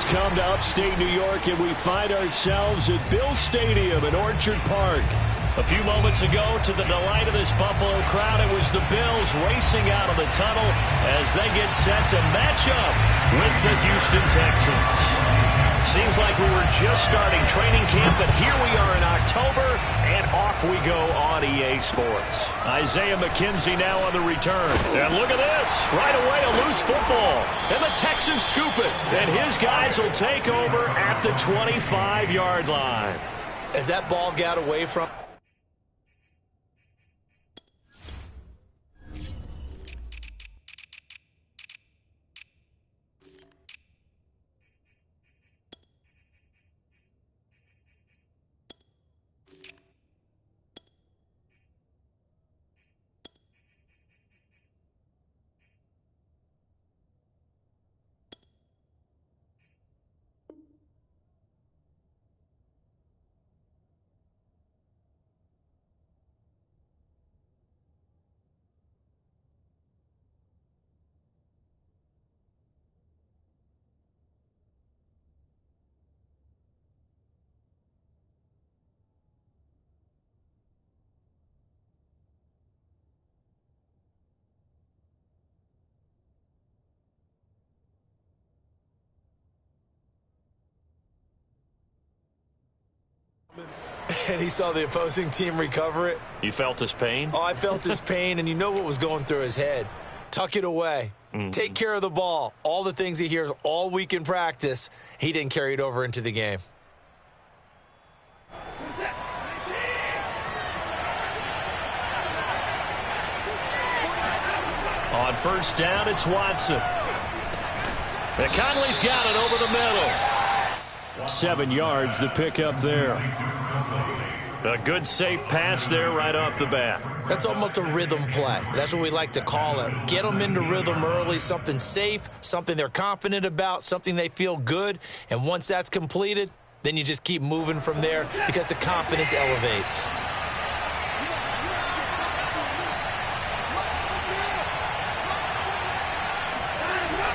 come to upstate New York, and we find ourselves at Bill Stadium in Orchard Park. A few moments ago, to the delight of this Buffalo crowd, it was the Bills racing out of the tunnel as they get set to match up with the Houston Texans. Seems like we were just starting training camp, but here we are in October, and off we go on EA Sports. Isaiah McKenzie now on the return. And look at this. Right away, a loose football. And the Texans scoop it. And his guys will take over at the 25-yard line. As that ball got away from... And he saw the opposing team recover it. You felt his pain? Oh, I felt his pain, and you know what was going through his head. Tuck it away. Take care of the ball. All the things he hears all week in practice, he didn't carry it over into the game. On first down, it's Watson. And Conley's got it over the middle. 7 yards, the pickup there. A good, safe pass there right off the bat. That's almost a rhythm play. That's what we like to call it. Get them into rhythm early, something safe, something they're confident about, something they feel good. And once that's completed, then you just keep moving from there because the confidence elevates.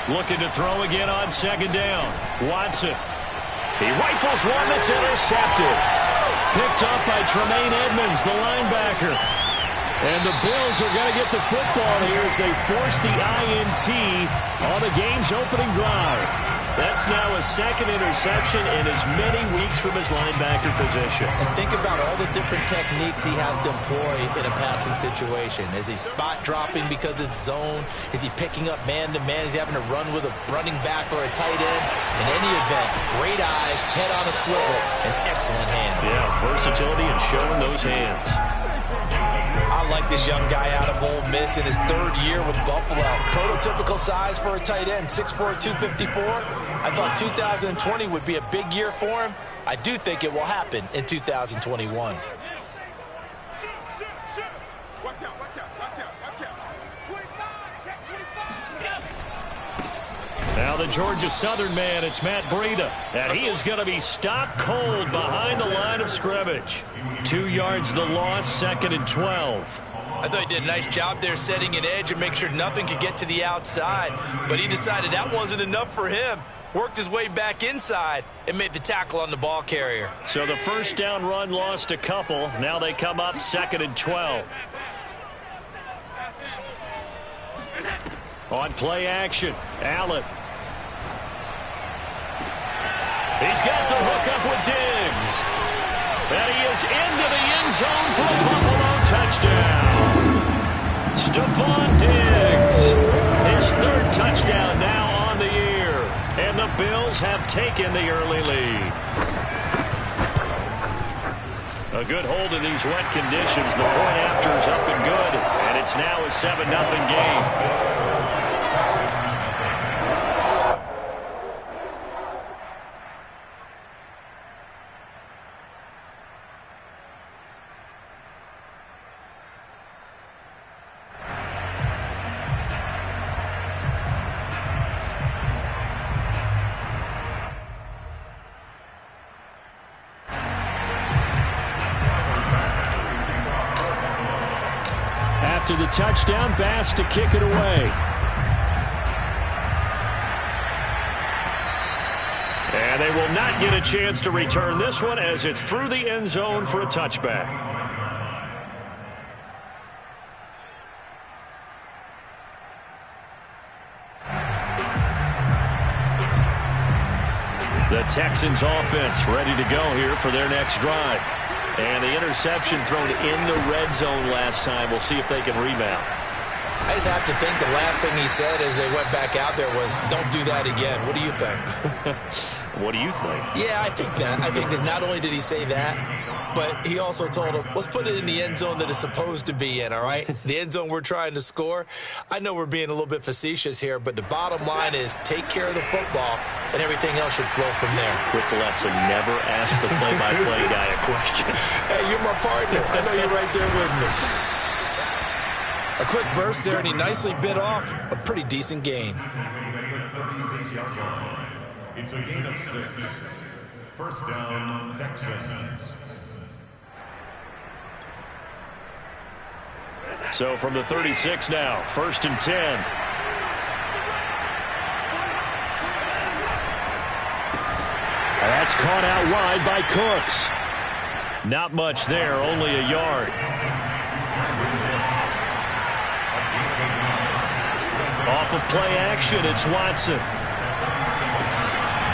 Looking to throw again on second down. Watson. He rifles one that's intercepted. Picked up by Tremaine Edmonds, the linebacker. And the Bills are going to get the football here as they force the INT on the game's opening drive. That's now a second interception in as many weeks from his linebacker position. And think about all the different techniques he has to employ in a passing situation. Is he spot dropping because it's zone? Is he picking up man-to-man? Is he having to run with a running back or a tight end? In any event, great eyes, head on a swivel, and excellent hands. Yeah, versatility and showing those hands. I like this young guy out of Ole Miss in his third year with Buffalo. Prototypical size for a tight end, 6'4", 254. I thought 2020 would be a big year for him. I do think it will happen in 2021. Now the Georgia Southern man, it's Matt Brady. And he is going to be stopped cold behind the line of scrimmage. 2 yards the loss, second and 12. I thought he did a nice job there setting an edge and make sure nothing could get to the outside. But he decided that wasn't enough for him. Worked his way back inside and made the tackle on the ball carrier. So the first down run lost a couple. Now they come up second and 12. On play action, Allen. He's got the hook up with Diggs. And he is into the end zone for a Buffalo touchdown. Stephon Diggs, his third touchdown now on the year. And the Bills have taken the early lead. A good hold in these wet conditions. The point after is up and good. And it's now a 7-0 game. After the touchdown, Bass to kick it away. They will not get a chance to return this one as it's through the end zone for a touchback. The Texans offense ready to go here for their next drive. And the interception thrown in the red zone last time. We'll see if they can rebound. I just have to think the last thing he said as they went back out there was, don't do that again. What do you think? What do you think? Yeah, I think that. I think that not only did he say that, but he also told him, let's put it in the end zone that it's supposed to be in, all right? The end zone we're trying to score. I know we're being a little bit facetious here, but the bottom line is take care of the football, and everything else should flow from there. Quick lesson, never ask the play-by-play guy a question. Hey, you're my partner. I know you're right there with me. A quick burst there, and he nicely bit off a pretty decent gain. It's a gain of 6. First down, Texans. So from the 36 now, 1st and 10. That's caught out wide by Cooks. Not much there, only a yard. Off of play action, it's Watson.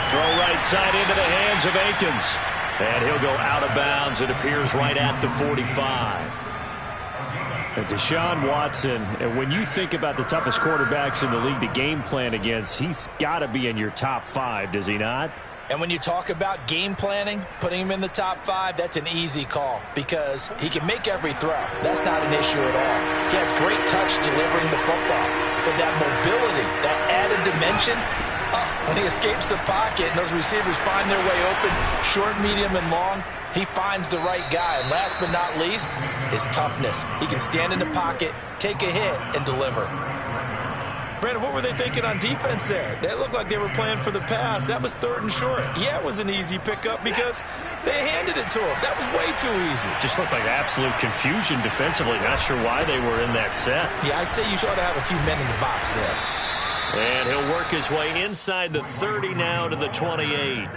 Throw right side into the hands of Akins. And he'll go out of bounds. It appears right at the 45. Deshaun Watson, and when you think about the toughest quarterbacks in the league to game plan against, he's got to be in your top 5, does he not? And when you talk about game planning, putting him in the top 5, that's an easy call because he can make every throw. That's not an issue at all. He has great touch delivering the football. But that mobility, that added dimension, when he escapes the pocket and those receivers find their way open, short, medium, and long, he finds the right guy. And last but not least, his toughness. He can stand in the pocket, take a hit, and deliver. Brandon, what were they thinking on defense there? They looked like they were playing for the pass. That was 3rd and short. Yeah, it was an easy pickup because they handed it to him. That was way too easy. Just looked like absolute confusion defensively. Not sure why they were in that set. Yeah, I'd say you ought to have a few men in the box there. And he'll work his way inside the 30 now to the 28.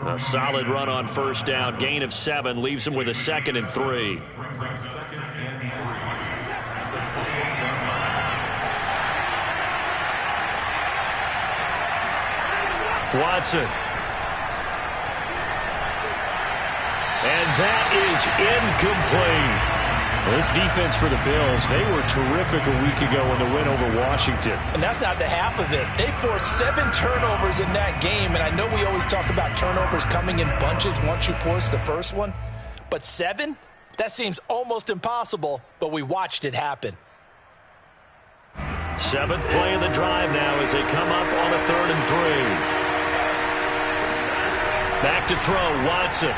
A solid run on 1st down. Gain of 7 leaves him with a 2nd and 3. Watson. And that is incomplete. This defense for the Bills, they were terrific a week ago in the win over Washington. And that's not the half of it. They forced 7 turnovers in that game, and I know we always talk about turnovers coming in bunches once you force the first one, but 7? That seems almost impossible, but we watched it happen. 7th play of the drive now as they come up on a 3rd and 3. Back to throw, Watson.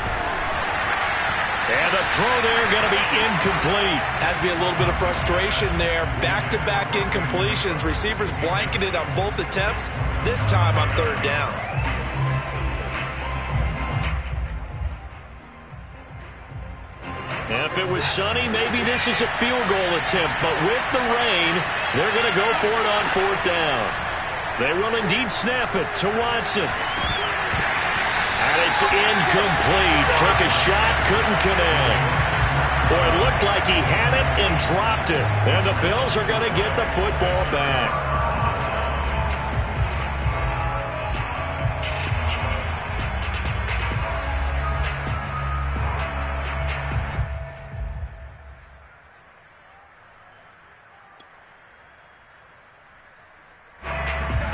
And the throw there going to be incomplete. Has to be a little bit of frustration there. Back-to-back incompletions. Receivers blanketed on both attempts, this time on 3rd down. If it was sunny, maybe this is a field goal attempt. But with the rain, they're going to go for it on 4th down. They will indeed snap it to Watson. And it's incomplete. Took a shot, couldn't connect. Boy, it looked like he had it and dropped it. And the Bills are going to get the football back.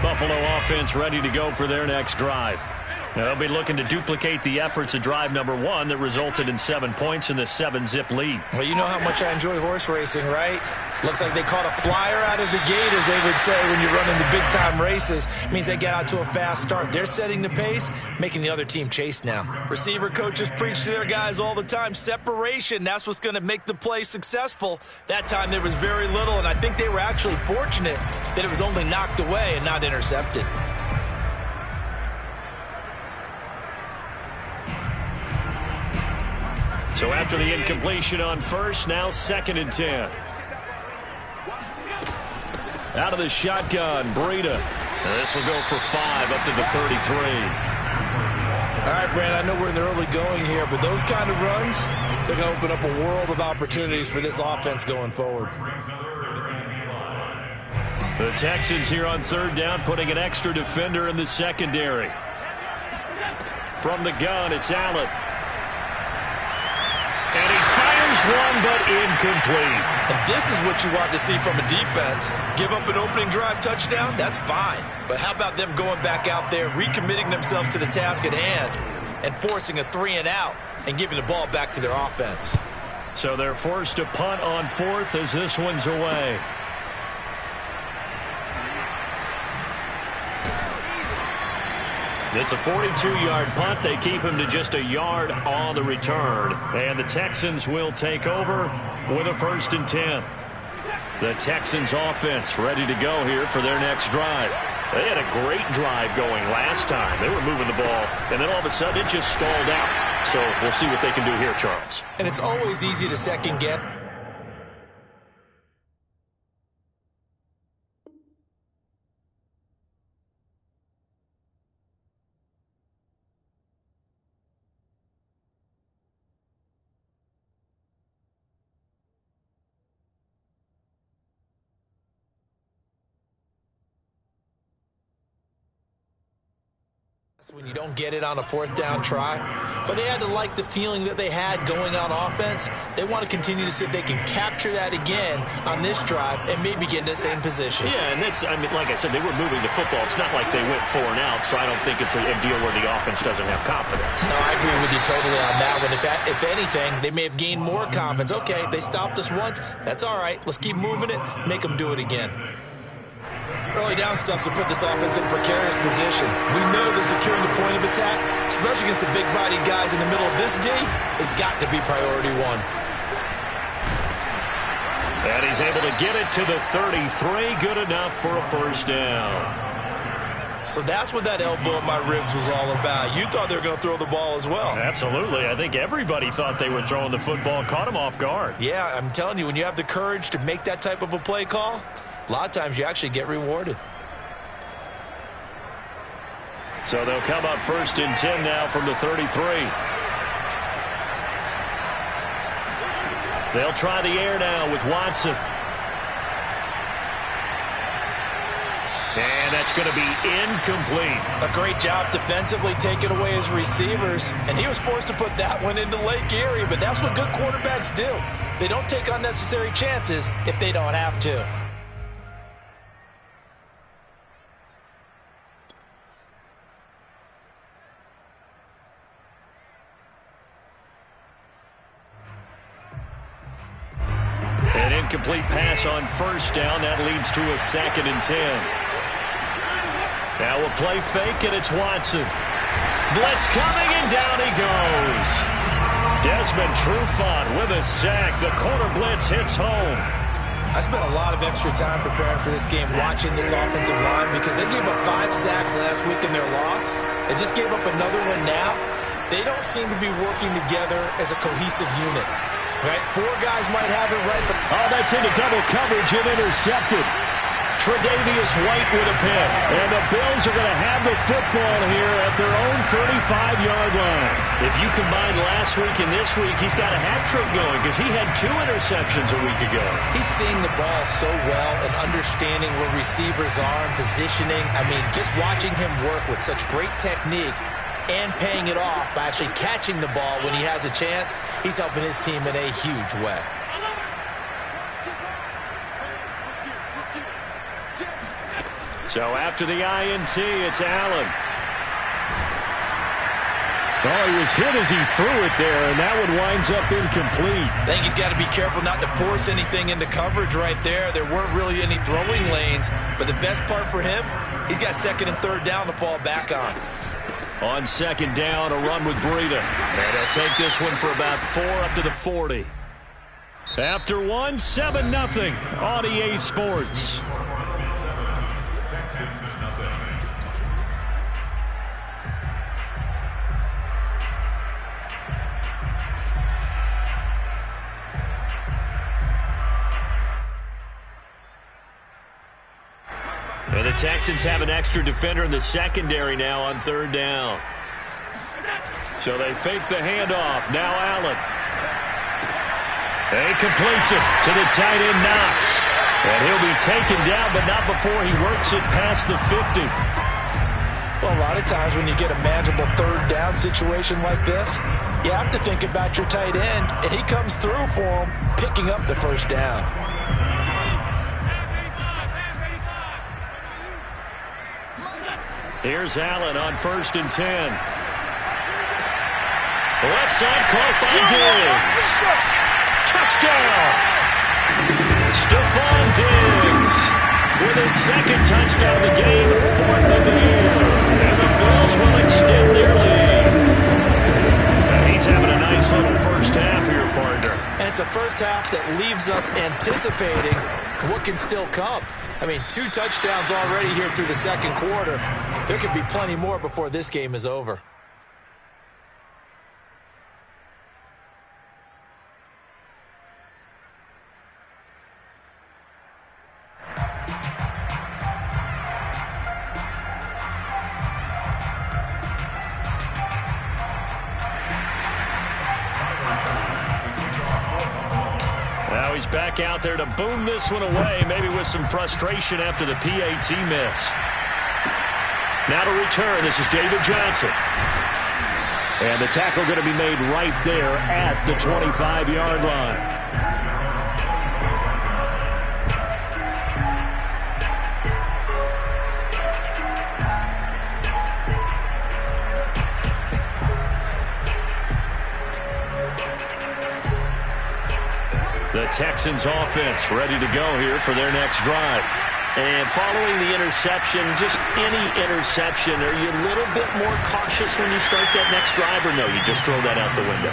Buffalo offense ready to go for their next drive. They'll be looking to duplicate the efforts of drive number 1 that resulted in 7 points in the 7-zip lead. Well, you know how much I enjoy horse racing, right? Looks like they caught a flyer out of the gate, as they would say when you're running the big-time races. It means they get out to a fast start. They're setting the pace, making the other team chase now. Receiver coaches preach to their guys all the time. Separation, that's what's going to make the play successful. That time there was very little, and I think they were actually fortunate that it was only knocked away and not intercepted. So after the incompletion on 1st, now 2nd and 10. Out of the shotgun, Brady. This will go for 5 up to the 33. All right, Brand, I know we're in the early going here, but those kind of runs, they're going to open up a world of opportunities for this offense going forward. The Texans here on third down, putting an extra defender in the secondary. From the gun, it's Allen. And he fires one, but incomplete. And this is what you want to see from a defense. Give up an opening drive touchdown, that's fine. But how about them going back out there, recommitting themselves to the task at hand, and forcing a 3-and-out and giving the ball back to their offense. So they're forced to punt on fourth as this one's away. It's a 42-yard punt. They keep him to just a yard on the return. And the Texans will take over with a 1st and 10. The Texans offense ready to go here for their next drive. They had a great drive going last time. They were moving the ball, and then all of a sudden it just stalled out. So we'll see what they can do here, Charles. And it's always easy to second guess. When you don't get it on a 4th down try. But they had to like the feeling that they had going on offense. They want to continue to see if they can capture that again on this drive and maybe get in the same position. Yeah, and that's, I mean, like I said, they were moving the football. It's not like they went 4 and out, so I don't think it's a deal where the offense doesn't have confidence. No, I agree with you totally on that one. If anything, they may have gained more confidence. Okay, they stopped us once. That's all right. Let's keep moving it. Make them do it again. Early down stuff to put this offense in a precarious position. We know that securing the point of attack, especially against the big-bodied guys in the middle of this D, has got to be priority one. And he's able to get it to the 33. Good enough for a 1st down. So that's what that elbow in my ribs was all about. You thought they were going to throw the ball as well. Absolutely. I think everybody thought they were throwing the football, caught him off guard. Yeah, I'm telling you, when you have the courage to make that type of a play call, a lot of times you actually get rewarded. So they'll come up 1st and 10 now from the 33. They'll try the air now with Watson. And that's going to be incomplete. A great job defensively taking away his receivers. And he was forced to put that one into Lake Erie, but that's what good quarterbacks do. They don't take unnecessary chances if they don't have to. An incomplete pass on 1st down. That leads to a 2nd and 10. Now we'll play fake, and it's Watson. Blitz coming, and down he goes. Desmond Trufant with a sack. The corner blitz hits home. I spent a lot of extra time preparing for this game watching this offensive line because they gave up 5 sacks last week in their loss. They just gave up another one now. They don't seem to be working together as a cohesive unit. Right? 4 guys might have it right. Oh, that's into double coverage and intercepted. Tre'Davious White with a pick. And the Bills are going to have the football here at their own 35-yard line. If you combine last week and this week, he's got a hat trick going because he had 2 interceptions a week ago. He's seeing the ball so well and understanding where receivers are and positioning. I mean, just watching him work with such great technique and paying it off by actually catching the ball when he has a chance, he's helping his team in a huge way. So after the INT, it's Allen. Oh, he was hit as he threw it there, and that one winds up incomplete. I think he's got to be careful not to force anything into coverage right there. There weren't really any throwing lanes, but the best part for him, he's got 2nd and 3rd down to fall back on. On 2nd down, a run with Brady. And they'll take this one for about 4 up to the 40. After 1, 7-0 on EA Sports. And the Texans have an extra defender in the secondary now on 3rd down. So they fake the handoff. Now Allen. And he completes it to the tight end, Knox. And he'll be taken down, but not before he works it past the 50. Well, a lot of times when you get a manageable third down situation like this, you have to think about your tight end, and he comes through for him, picking up the first down. Here's Allen on 1st and 10. Left side caught by Diggs. Touchdown! Stephon Diggs with his second touchdown of the game, 4th of the year. And the Bills will extend their lead. And he's having a nice little first half here, partner. And it's a first half that leaves us anticipating what can still come. I mean, 2 touchdowns already here through the second quarter. There could be plenty more before this game is over. Now he's back out there to boom this one away, maybe with some frustration after the PAT miss. Now to return, this is David Johnson. And the tackle going to be made right there at the 25-yard line. The Texans offense ready to go here for their next drive. And following the interception, just any interception, are you a little bit more cautious when you start that next drive, or no, you just throw that out the window?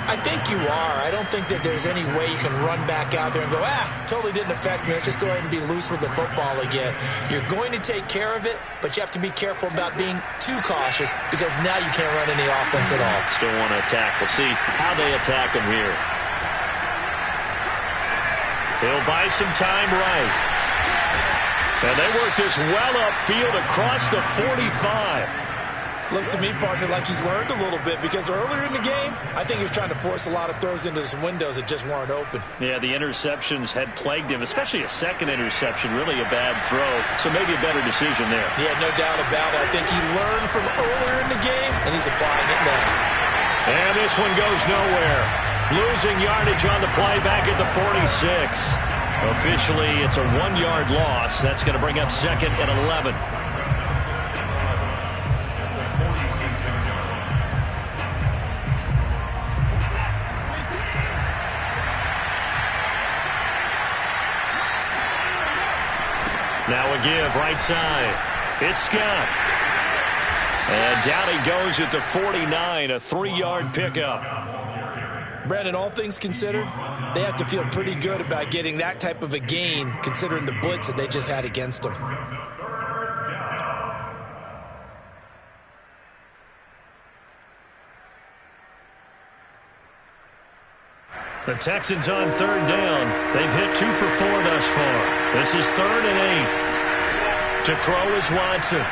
I think you are. I don't think that there's any way you can run back out there and go, totally didn't affect me. Let's just go ahead and be loose with the football again. You're going to take care of it, but you have to be careful about being too cautious because now you can't run any offense at all. Still want to attack. We'll see how they attack them here. He'll buy some time right. And they work this well upfield across the 45. Looks to me, partner, like he's learned a little bit because earlier in the game, I think he was trying to force a lot of throws into some windows that just weren't open. Yeah, the interceptions had plagued him, especially a second interception, really a bad throw. So maybe a better decision there. Yeah, no doubt about it. I think he learned from earlier in the game, and he's applying it now. And this one goes nowhere. Losing yardage on the play back at the 46. Officially, it's a 1-yard loss. That's going to bring up 2nd and 11. Now a give right side. It's Scott. And down he goes at the 49, a 3-yard pickup. Brandon, all things considered, they have to feel pretty good about getting that type of a gain considering the blitz that they just had against them. The Texans on 3rd down. They've hit 2 for 4 thus far. This is 3rd and 8. To throw is Watson.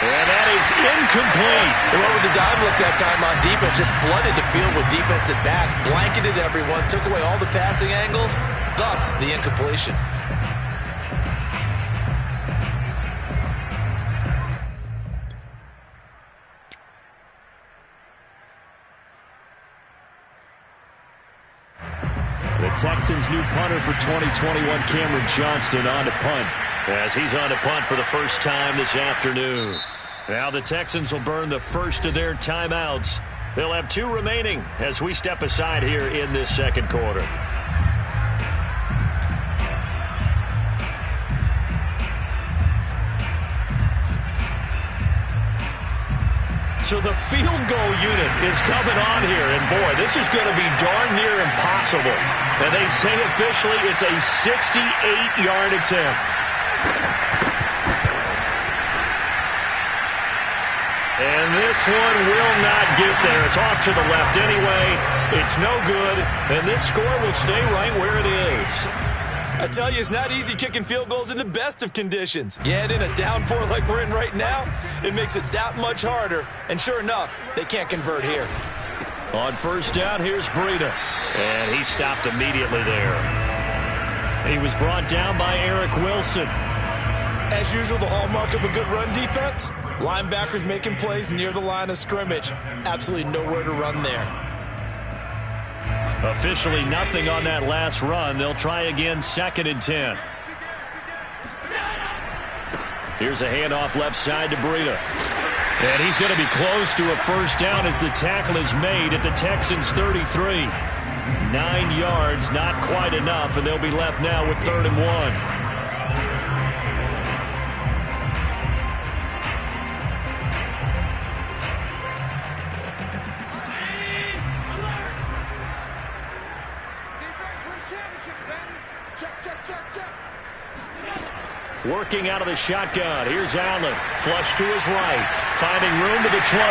And that is incomplete. They went with the dive look that time on defense. Just flooded the field with defensive backs. Blanketed everyone. Took away all the passing angles. Thus, the incompletion. The Texans' new punter for 2021, Cameron Johnston, on to punt. As he's on to punt for the first time this afternoon. Now the Texans will burn the first of their timeouts. They'll have 2 remaining as we step aside here in this second quarter. So the field goal unit is coming on here, and boy, this is going to be darn near impossible. And they say officially it's a 68-yard attempt. And this one will not get there. It's off to the left anyway. It's no good, and this score will stay right where it is. I tell you, it's not easy kicking field goals in the best of conditions. Yet in a downpour like we're in right now, it makes it that much harder. And sure enough, they can't convert here. On first down, here's Brady. And he stopped immediately there. He was brought down by Eric Wilson. As usual, the hallmark of a good run defense, linebackers making plays near the line of scrimmage. Absolutely nowhere to run there. Officially nothing on that last run. They'll try again, 2nd and 10. Here's a handoff left side to Brady. And he's going to be close to a first down as the tackle is made at the Texans' 33. 9 yards, not quite enough, and they'll be left now with 3rd and 1. Working out of the shotgun. Here's Allen. Flush to his right. Finding room to the 20.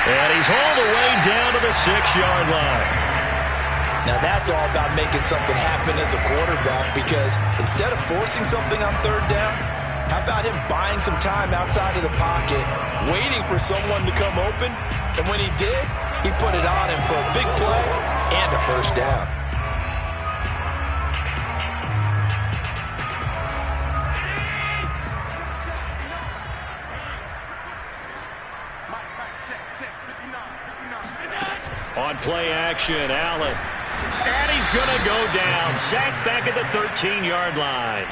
And he's all the way down to the 6-yard line. Now that's all about making something happen as a quarterback, because instead of forcing something on 3rd down, how about him buying some time outside of the pocket, waiting for someone to come open, and when he did, he put it on him for a big play and a first down. On play action, Allen. And he's going to go down. Sacked back at the 13-yard line.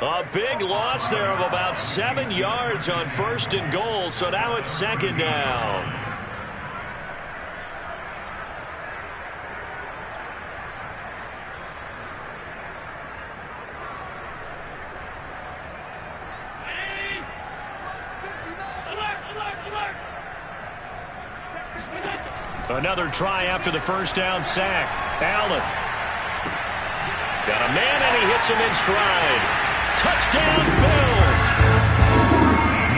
A big loss there of about 7 yards on 1st and goal, so now it's 2nd down. Another try after the first down sack. Allen. Got a man, and he hits him in stride. Touchdown, Bills.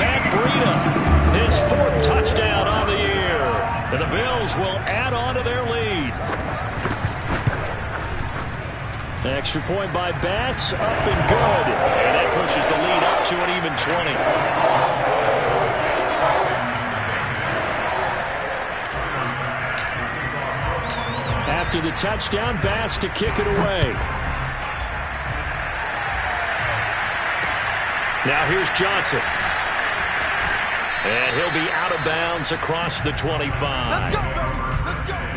Matt Brady, his 4th touchdown on the year. And the Bills will add on to their lead. Extra point by Bass, up and good. And that pushes the lead up to an even 20. After the touchdown, Bass to kick it away. Now here's Johnson. And he'll be out of bounds across the 25. Let's go, let's go.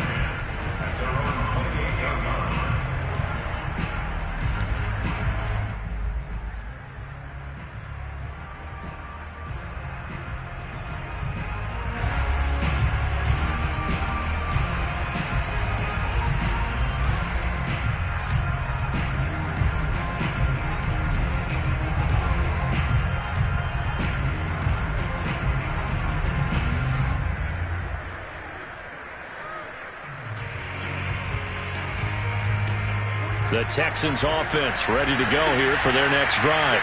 The Texans offense ready to go here for their next drive.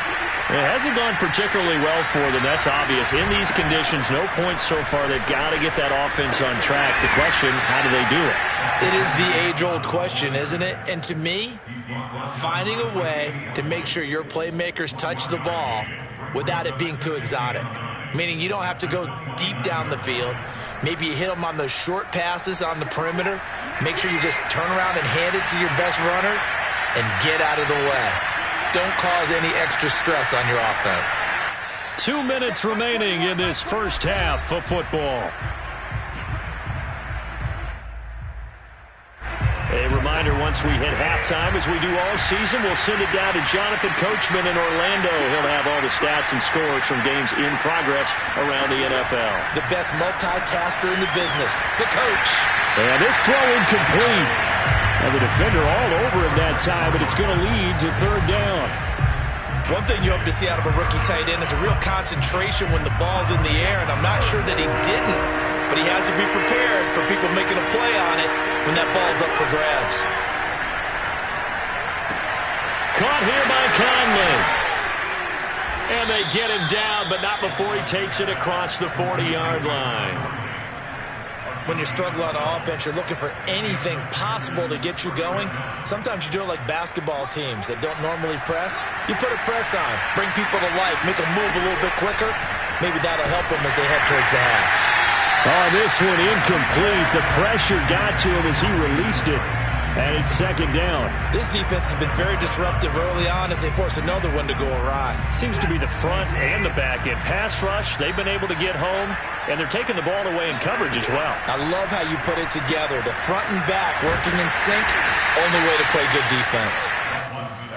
It hasn't gone particularly well for them. That's obvious. In these conditions, no points so far. They've got to get that offense on track. The question, how do they do it? It is the age-old question, isn't it? And to me, finding a way to make sure your playmakers touch the ball without it being too exotic. Meaning you don't have to go deep down the field. Maybe you hit them on those short passes on the perimeter. Make sure you just turn around and hand it to your best runner and get out of the way. Don't cause any extra stress on your offense. 2 minutes remaining in this first half of football. A reminder, once we hit halftime, as we do all season, we'll send it down to Jonathan Coachman in Orlando. He'll have all the stats and scores from games in progress around the NFL. The best multitasker in the business, the coach. And this throw incomplete. And the defender all over him that time, but it's going to lead to 3rd down. One thing you hope to see out of a rookie tight end is a real concentration when the ball's in the air, and I'm not sure that he didn't. But he has to be prepared for people making a play on it when that ball's up for grabs. Caught here by Conley. And they get him down, but not before he takes it across the 40-yard line. when you're struggling on offense, you're looking for anything possible to get you going. Sometimes you do it like basketball teams that don't normally press. You put a press on, bring people to life, make them move a little bit quicker. Maybe that'll help them as they head towards the half. Oh, this one incomplete. The pressure got to him as he released it. And it's second down. This defense has been very disruptive early on as they force another one to go awry. Seems to be the front and the back end. Pass rush, they've been able to get home, and they're taking the ball away in coverage as well. I love how you put it together. The front and back working in sync, only way to play good defense.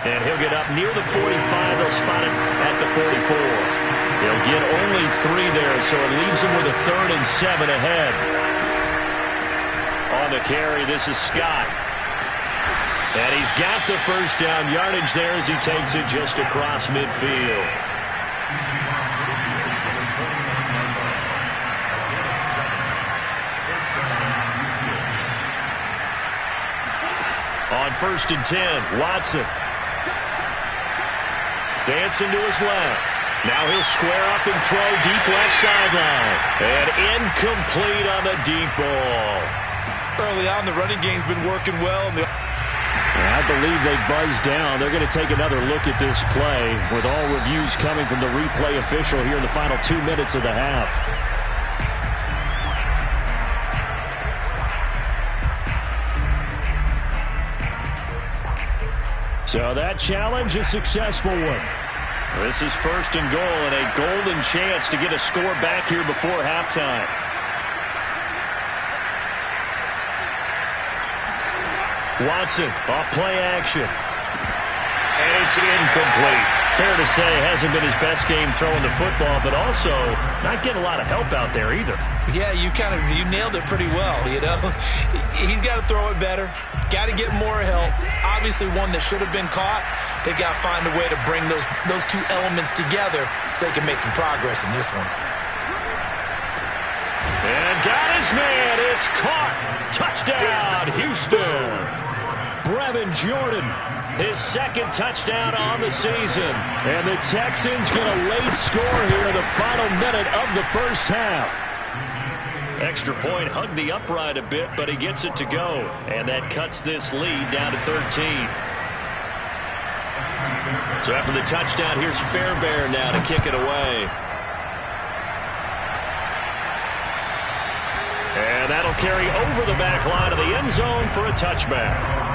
And he'll get up near the 45. They'll spot it at the 44. He'll get only 3 there, so it leaves him with a 3rd and 7 ahead. On the carry, this is Scott. And he's got the first down yardage there as he takes it just across midfield. On 1st and 10, Watson. Dancing to his left. Now he'll square up and throw deep left sideline. And incomplete on the deep ball. Early on, the running game's been working well. I believe they buzzed down. They're going to take another look at this play with all reviews coming from the replay official here in the final 2 minutes of the half. So that challenge, a successful one. This is 1st and goal and a golden chance to get a score back here before halftime. Watson off play action. And it's incomplete. Fair to say, hasn't been his best game throwing the football, but also not getting a lot of help out there either. Yeah, you nailed it pretty well, you know. He's got to throw it better. Got to get more help. Obviously one that should have been caught. They've got to find a way to bring those 2 elements together so they can make some progress in this one. And got his man. It's caught. Touchdown, Houston. Brevin Jordan, his 2nd touchdown on the season. And the Texans get a late score here in the final minute of the first half. Extra point hugged the upright a bit, but he gets it to go. And that cuts this lead down to 13. So after the touchdown, here's Fairbairn now to kick it away. And that'll carry over the back line of the end zone for a touchback.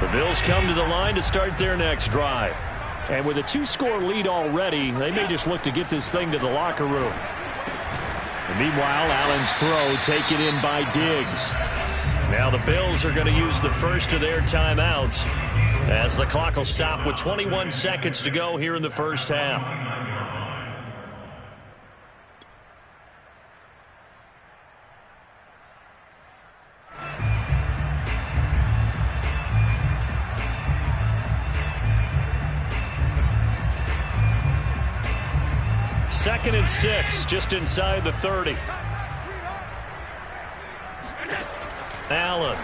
The Bills come to the line to start their next drive. And with a 2-score lead already, they may just look to get this thing to the locker room. And meanwhile, Allen's throw taken in by Diggs. Now the Bills are going to use the first of their timeouts as the clock will stop with 21 seconds to go here in the first half. Second and 6, just inside the 30. Allen.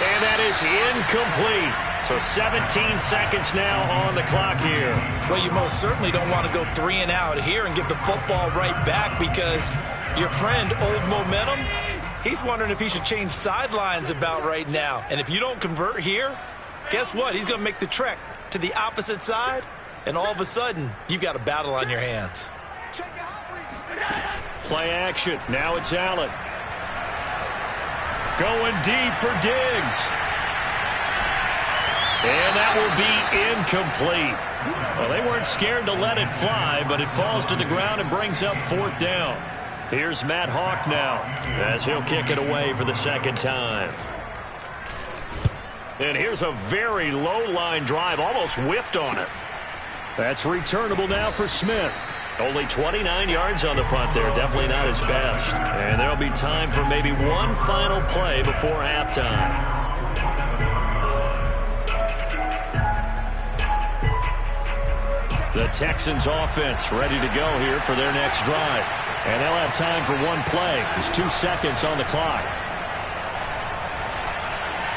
And that is incomplete. So 17 seconds now on the clock here. Well, you most certainly don't want to go 3 and out here and give the football right back because your friend, Old Momentum, he's wondering if he should change sidelines about right now. And if you don't convert here, guess what? He's going to make the trek to the opposite side. And all of a sudden, you've got a battle on your hands. Play action. Now it's Allen. Going deep for Diggs. And that will be incomplete. Well, they weren't scared to let it fly, but it falls to the ground and brings up 4th down. Here's Matt Hawk now as he'll kick it away for the 2nd time. And here's a very low-line drive, almost whiffed on it. That's returnable now for Smith. Only 29 yards on the punt there. Definitely not his best. And there'll be time for maybe one final play before halftime. The Texans offense ready to go here for their next drive. And they'll have time for one play. There's 2 seconds on the clock.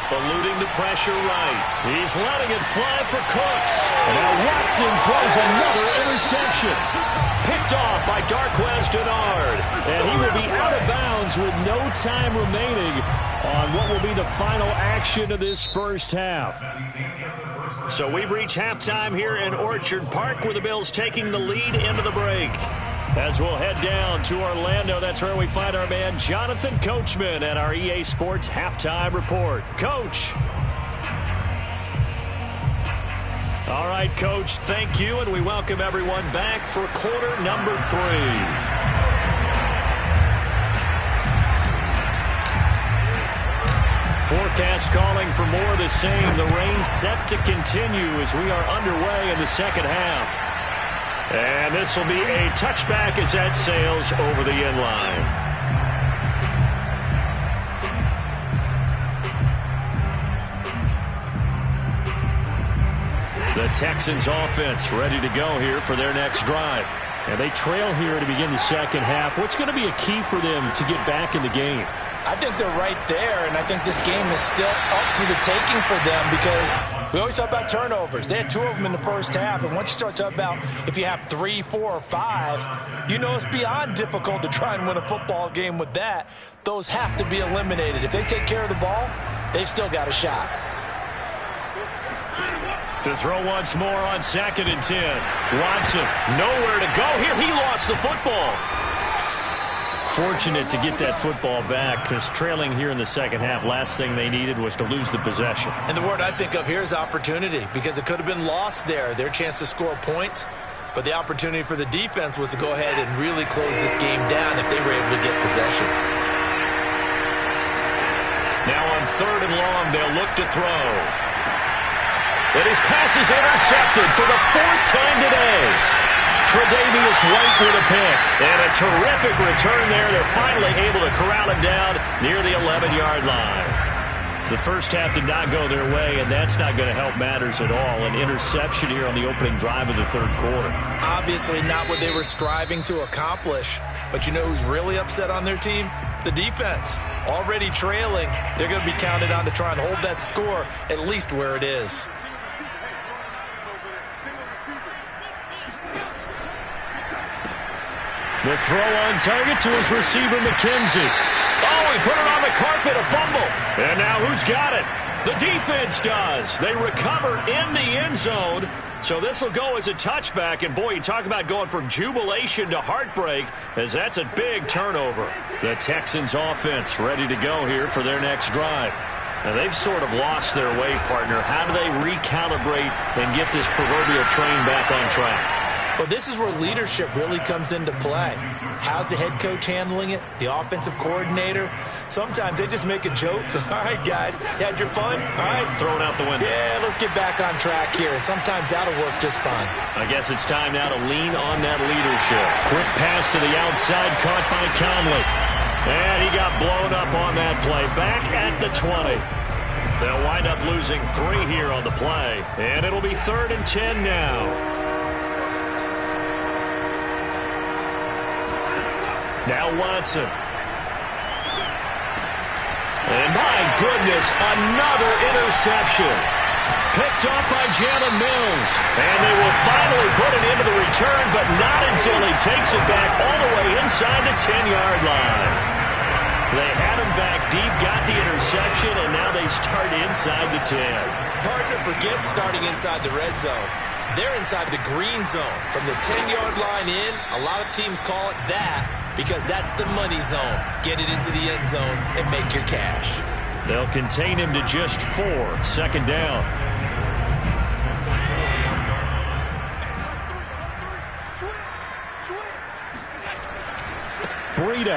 Eluding the pressure right. He's letting it fly for Cooks. And now Watson throws another interception. Picked off by Darquez Denard. And he will be out of bounds with no time remaining on what will be the final action of this first half. So we've reached halftime here in Orchard Park with the Bills taking the lead into the break. As we'll head down to Orlando, that's where we find our man Jonathan Coachman at our EA Sports Halftime Report. Coach. All right, Coach, thank you, and we welcome everyone back for quarter number 3. Forecast calling for more of the same. The rain set to continue as we are underway in the second half. And this will be a touchback as that sails over the end line. The Texans offense ready to go here for their next drive. And they trail here to begin the second half. What's going to be a key for them to get back in the game? I think they're right there, and I think this game is still up for the taking for them because we always talk about turnovers. They had 2 of them in the first half, and once you start talking about if you have 3, 4, or 5, you know it's beyond difficult to try and win a football game with that. Those have to be eliminated. If they take care of the ball, they've still got a shot. To throw once more on 2nd and 10. Watson, nowhere to go here. He lost the football. Fortunate to get that football back because trailing here in the second half, last thing they needed was to lose the possession. And the word I think of here is opportunity because it could have been lost there, their chance to score points. But the opportunity for the defense was to go ahead and really close this game down if they were able to get possession. Now on 3rd and long, they'll look to throw. And his pass is intercepted for the 4th time today. Tre'Davious White with a pick. And a terrific return there. They're finally able to corral him down near the 11-yard line. The first half did not go their way, and that's not going to help matters at all. An interception here on the opening drive of the 3rd quarter. Obviously not what they were striving to accomplish. But you know who's really upset on their team? The defense. Already trailing. They're going to be counted on to try and hold that score at least where it is. The throw on target to his receiver, McKenzie. Oh, he put it on the carpet, a fumble. And now who's got it? The defense does. They recover in the end zone. So this will go as a touchback. And, boy, you talk about going from jubilation to heartbreak as that's a big turnover. The Texans offense ready to go here for their next drive. Now, they've sort of lost their way, partner. How do they recalibrate and get this proverbial train back on track? Well, this is where leadership really comes into play. How's the head coach handling it? The offensive coordinator? Sometimes they just make a joke. All right, guys, you had your fun? All right. Throw it out the window. Yeah, let's get back on track here. And sometimes that'll work just fine. I guess it's time now to lean on that leadership. Quick pass to the outside, caught by Conley. And he got blown up on that play. Back at the 20. They'll wind up losing 3 here on the play. And it'll be 3rd and 10 now. Now Watson. And my goodness, another interception. Picked off by Jalen Mills. And they will finally put it into the return, but not until he takes it back all the way inside the 10-yard line. They had him back deep, got the interception, and now they start inside the 10. Partner, forget starting inside the red zone. They're inside the green zone. From the 10-yard line in, a lot of teams call it that because that's the money zone. Get it into the end zone and make your cash. They'll contain him to just 4. 2nd down. Brady.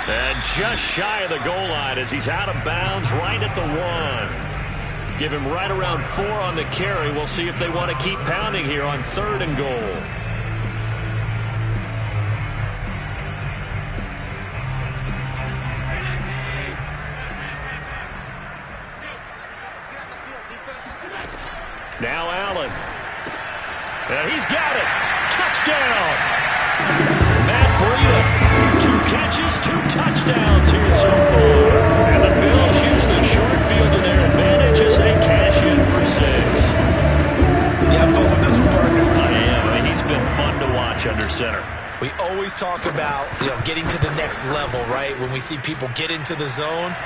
And just shy of the goal line as he's out of bounds right at the 1. Give him right around 4 on the carry. We'll see if they want to keep pounding here on 3rd and goal. Now Allen. And he's got it. Touchdown. Matt Brady. 2 catches, 2 touchdowns here so far. under center. We always talk about, getting to the next level, right? When we see people get into the zone,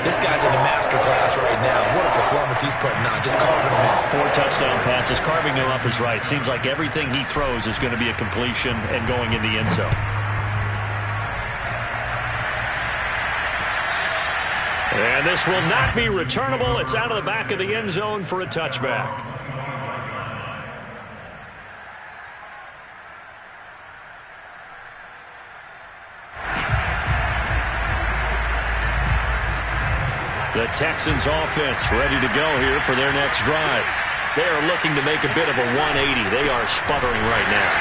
this guy's in the master class right now. What a performance he's putting on, just carving them up. 4 touchdown passes, carving them up is right. Seems like everything he throws is going to be a completion and going in the end zone. And this will not be returnable. It's out of the back of the end zone for a touchback. The Texans offense ready to go here for their next drive. They are looking to make a bit of a 180. They are sputtering right now.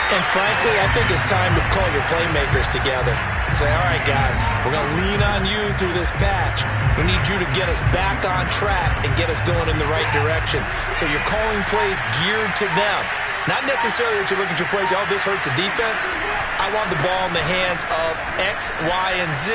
And frankly, I think it's time to call your playmakers together and say, all right, guys, we're going to lean on you through this patch. We need you to get us back on track and get us going in the right direction. So you're calling plays geared to them. Not necessarily that you look at your plays, oh, this hurts the defense. I want the ball in the hands of X, Y, and Z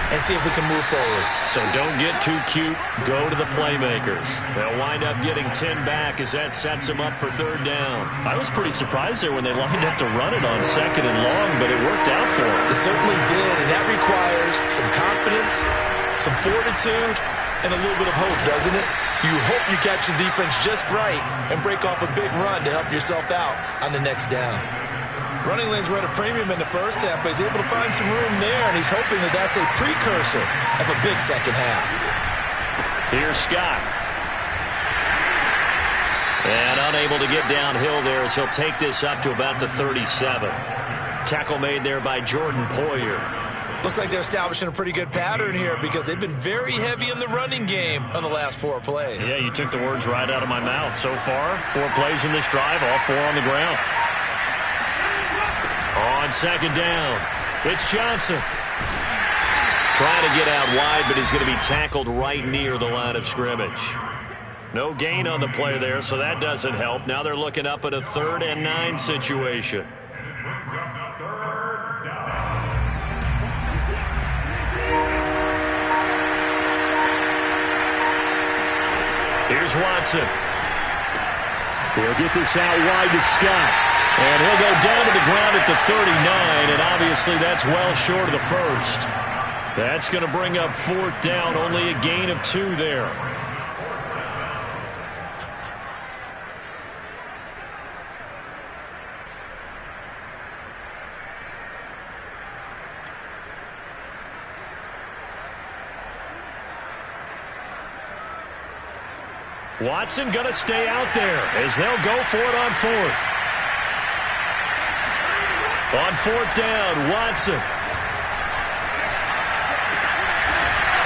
and see if we can move forward. So don't get too cute. Go to the playmakers. They'll wind up getting 10 back as that sets them up for 3rd down. I was pretty surprised there when they lined up to run it on 2nd and long, but it worked out for them. It certainly did, and that requires some confidence, some fortitude, and a little bit of hope, doesn't it? You hope you catch the defense just right and break off a big run to help yourself out on the next down. Running lanes were at a premium in the first half, but he's able to find some room there, and he's hoping that that's a precursor of a big second half. Here's Scott. And unable to get downhill there as he'll take this up to about the 37. Tackle made there by Jordan Poyer. Looks like they're establishing a pretty good pattern here because they've been very heavy in the running game on the last 4 plays. Yeah, you took the words right out of my mouth. So far, 4 plays in this drive, all 4 on the ground. On 2nd down, it's Johnson. Trying to get out wide, but he's going to be tackled right near the line of scrimmage. No gain on the play there, so that doesn't help. Now they're looking up at a 3rd and 9 situation. Here's Watson. He'll get this out wide to Scott. And he'll go down to the ground at the 39, and obviously that's well short of the first. That's going to bring up 4th down, only a gain of 2 there. Watson going to stay out there as they'll go for it on 4th. On 4th down, Watson.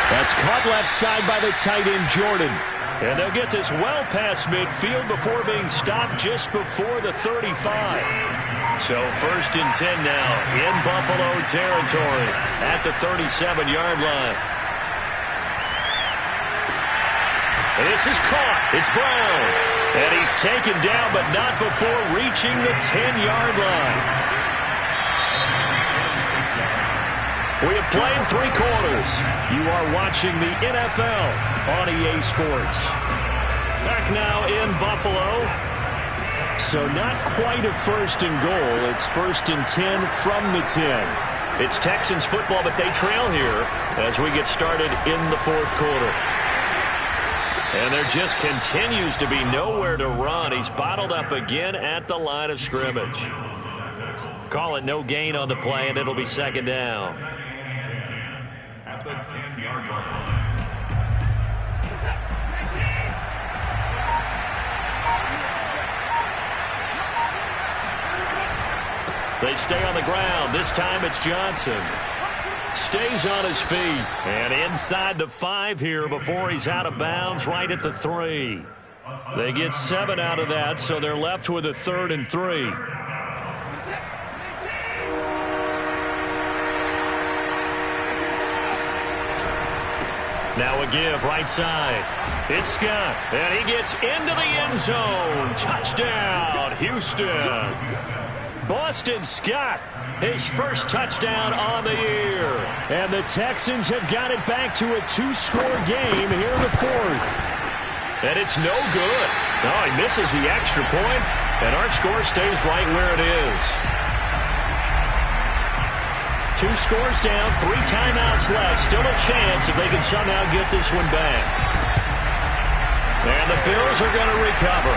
That's caught left side by the tight end, Jordan. And they'll get this well past midfield before being stopped just before the 35. So 1st and 10 now in Buffalo territory at the 37-yard line. This is caught. It's Brown. And he's taken down, but not before reaching the 10-yard line. We have played 3 quarters. You are watching the NFL on EA Sports. Back now in Buffalo. So not quite a 1st and goal. It's 1st and 10 from the 10. It's Texans football, but they trail here as we get started in the 4th quarter. And there just continues to be nowhere to run. He's bottled up again at the line of scrimmage. Call it no gain on the play, and it'll be 2nd down. At the 10-yard line. They stay on the ground. This time it's Johnson. Stays on his feet. And inside the 5 here before he's out of bounds right at the 3. They get 7 out of that, so they're left with a 3rd and 3. Now a give right side. It's Scott. And he gets into the end zone. Touchdown, Houston. Boston Scott, his first touchdown on the year. And the Texans have got it back to a 2-score game here in the 4th. And it's no good. No, he misses the extra point, and our score stays right where it is. 2 scores down, 3 timeouts left. Still a chance if they can somehow get this one back. And the Bills are going to recover.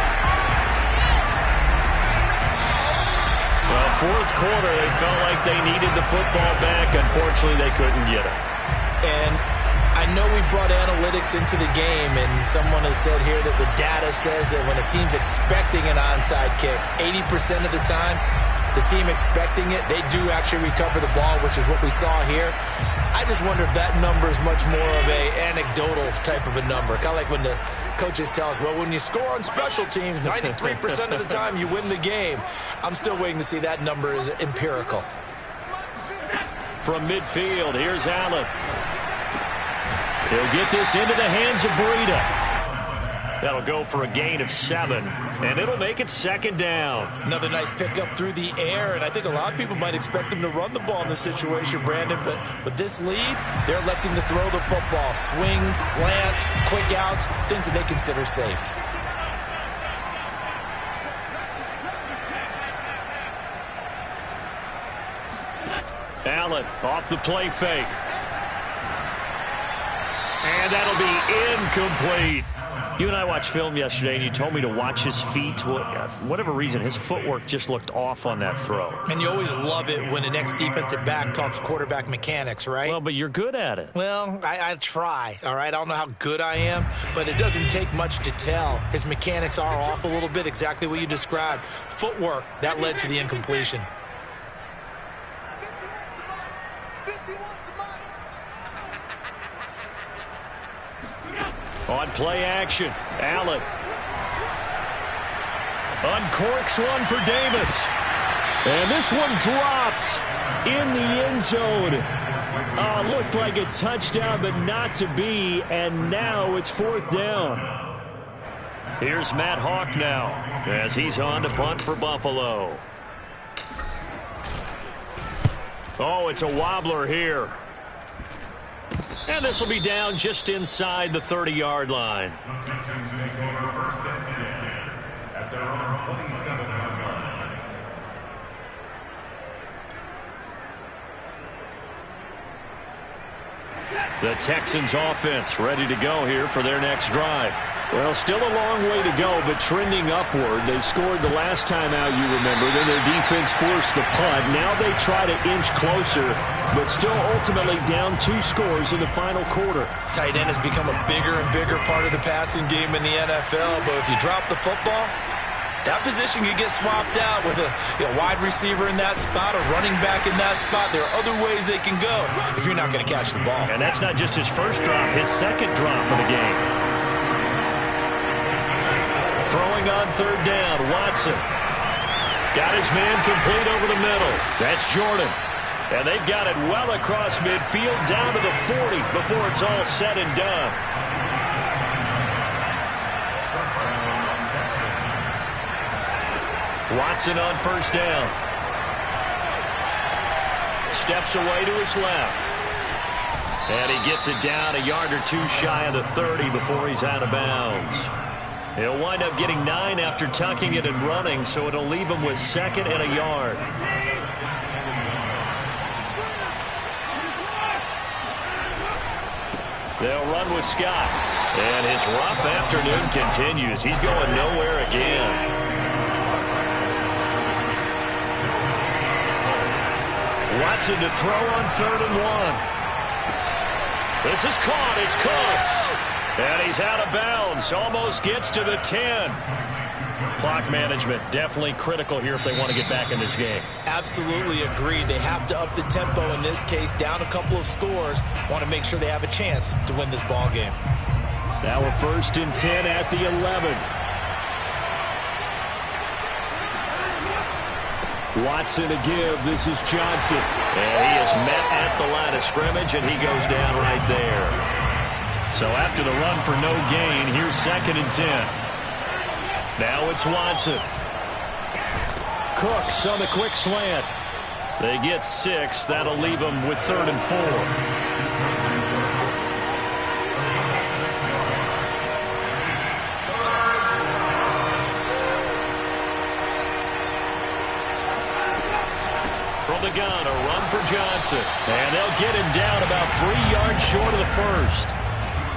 Well, fourth quarter, they felt like they needed the football back. Unfortunately, they couldn't get it. And I know we brought analytics into the game, and someone has said here that the data says that when a team's expecting an onside kick, 80% of the time, the team expecting it, they do actually recover the ball, which is what we saw here. I just wonder if that number is much more of a anecdotal type of a number. Kind of like when the coaches tell us, well, when you score on special teams, 93% of the time you win the game. I'm still waiting to see that number is empirical. From midfield, here's Allen. He'll get this into the hands of Brady. That'll go for a gain of 7, and it'll make it 2nd down. Another nice pickup through the air, and I think a lot of people might expect him to run the ball in this situation, Brandon, but with this lead, they're electing to throw the football. Swings, slants, quick outs, things that they consider safe. Allen off the play fake. And that'll be incomplete. You and I watched film yesterday, and you told me to watch his feet. Well, for whatever reason, his footwork just looked off on that throw. And you always love it when an ex-defensive back talks quarterback mechanics, right? Well, but you're good at it. Well, I try, all right? I don't know how good I am, but it doesn't take much to tell. His mechanics are off a little bit, exactly what you described. Footwork, that led to the incompletion. On play action, Allen uncorks one for Davis. And this one dropped in the end zone. Looked like a touchdown, but not to be. And now it's 4th down. Here's Matt Hawk now as he's on to punt for Buffalo. Oh, it's a wobbler here. And this will be down just inside the 30-yard line. Objections take over 1st and 10 at their own 27-yard line. The Texans offense ready to go here for their next drive. Well, still a long way to go, but trending upward. They scored the last time out, you remember. Then their defense forced the punt. Now they try to inch closer, but still ultimately down 2 scores in the final quarter. Tight end has become a bigger and bigger part of the passing game in the NFL, but if you drop the football, that position could get swapped out with a wide receiver in that spot, a running back in that spot. There are other ways they can go if you're not going to catch the ball. And that's not just his first drop, his 2nd drop of the game. Throwing on 3rd down, Watson. Got his man complete over the middle. That's Jordan. And they've got it well across midfield, down to the 40 before it's all said and done. Watson on 1st down. Steps away to his left. And he gets it down a yard or 2 shy of the 30 before he's out of bounds. He'll wind up getting 9 after tucking it and running, so it'll leave him with 2nd and a yard. They'll run with Scott. And his rough afternoon continues. He's going nowhere again. Watson to throw on 3rd and 1. This is caught. It's Cooks. And he's out of bounds. Almost gets to the 10. Clock management definitely critical here if they want to get back in this game. Absolutely agreed. They have to up the tempo in this case, down a couple of scores. Want to make sure they have a chance to win this ball game. Now we're 1st and 10 at the 11. Watson to give. This is Johnson. And he is met at the line of scrimmage, and he goes down right there. So after the run for no gain, here's 2nd and 10. Now it's Watson. Cooks on the quick slant. They get 6. That'll leave them with 3rd and 4. From the gun, a run for Johnson. And they'll get him down about 3 yards short of the first.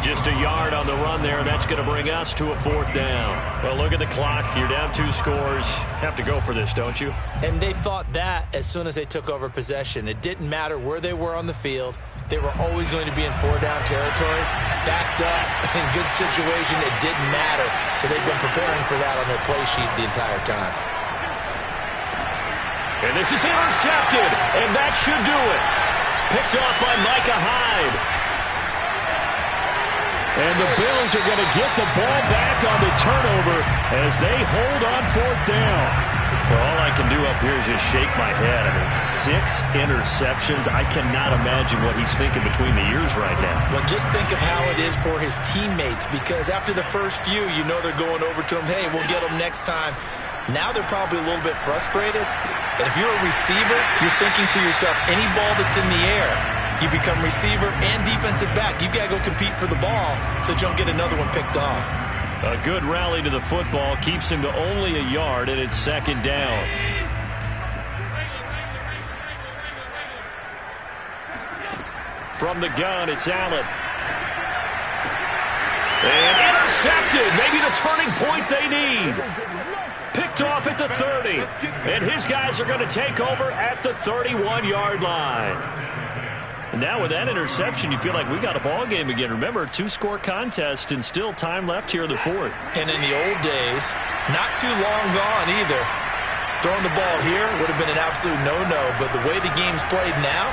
Just a yard on the run there. That's going to bring us to a 4th down. Well, look at the clock. You're down 2 scores. Have to go for this, don't you? And they thought that as soon as they took over possession. It didn't matter where they were on the field. They were always going to be in 4-down territory. Backed up, in good situation, it didn't matter. So they've been preparing for that on their play sheet the entire time. And this is intercepted, and that should do it. Picked off by Micah Hyde. And the Bills are going to get the ball back on the turnover as they hold on 4th down. Well, all I can do up here is just shake my head. I mean, 6 interceptions. I cannot imagine what he's thinking between the ears right now. Well, just think of how it is for his teammates, because after the first few, you know they're going over to him, hey, we'll get them next time. Now they're probably a little bit frustrated. And if you're a receiver, you're thinking to yourself, any ball that's in the air, you become receiver and defensive back. You've got to go compete for the ball so that you don't get another one picked off. A good rally to the football keeps him to only a yard, and it's 2nd down. From the gun, it's Allen. And intercepted. Maybe the turning point they need. Picked off at the 30. And his guys are going to take over at the 31-yard line. And now with that interception, you feel like we got a ball game again. Remember, 2-score contest and still time left here in the 4th. And in the old days, not too long gone either, throwing the ball here would have been an absolute no-no. But the way the game's played now,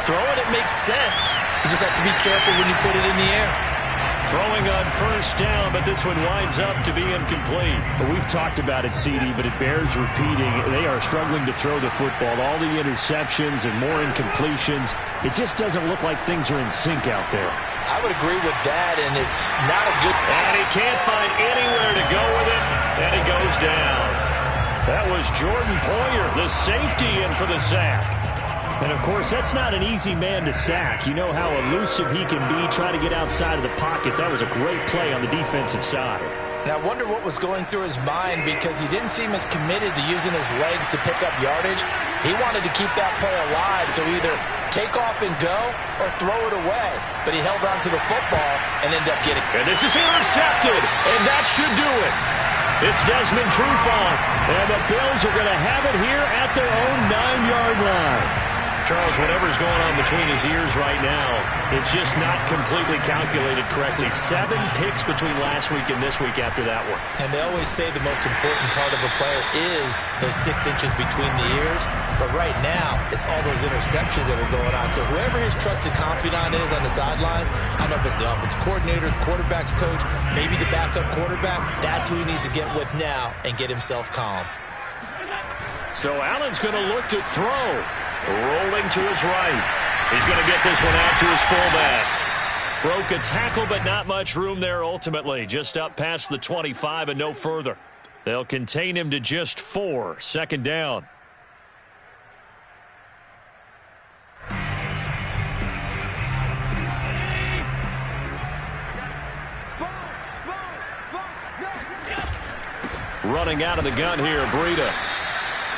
throwing it makes sense. You just have to be careful when you put it in the air. Throwing on 1st down, but this one winds up to be incomplete. Well, we've talked about it, CD, but it bears repeating. They are struggling to throw the football. All the interceptions and more incompletions. It just doesn't look like things are in sync out there. I would agree with that, and it's not a good... And he can't find anywhere to go with it, and he goes down. That was Jordan Poyer, the safety, in for the sack. And, of course, that's not an easy man to sack. You know how elusive he can be, try to get outside of the pocket. That was a great play on the defensive side. And I wonder what was going through his mind, because he didn't seem as committed to using his legs to pick up yardage. He wanted to keep that play alive, so either take off and go or throw it away. But he held on to the football and ended up getting... And this is intercepted, and that should do it. It's Desmond Trufant, and the Bills are going to have it here at their own 9-yard line. Charles, whatever's going on between his ears right now, it's just not completely calculated correctly. 7 picks between last week and this week after that one. And they always say the most important part of a player is those 6 inches between the ears. But right now, it's all those interceptions that are going on. So whoever his trusted confidant is on the sidelines, I don't know if it's the offense coordinator, the quarterback's coach, maybe the backup quarterback, that's who he needs to get with now and get himself calm. So Allen's going to look to throw. Rolling to his right. He's going to get this one out to his fullback. Broke a tackle, but not much room there ultimately. Just up past the 25 and no further. They'll contain him to just 4. 2nd down. Running out of the gun here, Brady.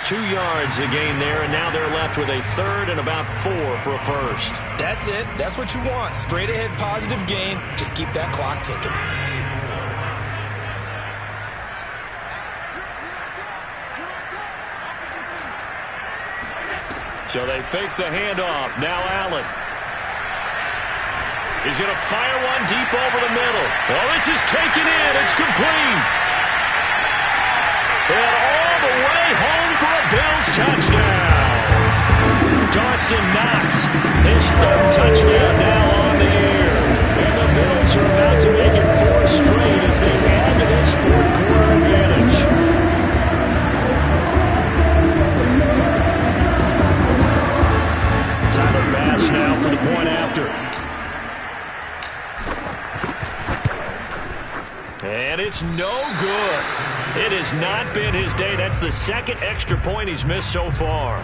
2 yards a gain there, and now they're left with a 3rd and about 4 for a first. That's it. That's what you want. Straight ahead positive gain. Just keep that clock ticking. So they fake the handoff. Now Allen. He's going to fire one deep over the middle. Well, this is taken in. It's complete. And all the way home for a Bills touchdown. Dawson Knox, his 3rd touchdown now on the year. And the Bills are about to make it 4 straight as they add to this 4th quarter advantage. Tyler Bass now for the point after. And it's no good. It has not been his day. That's the 2nd extra point he's missed so far.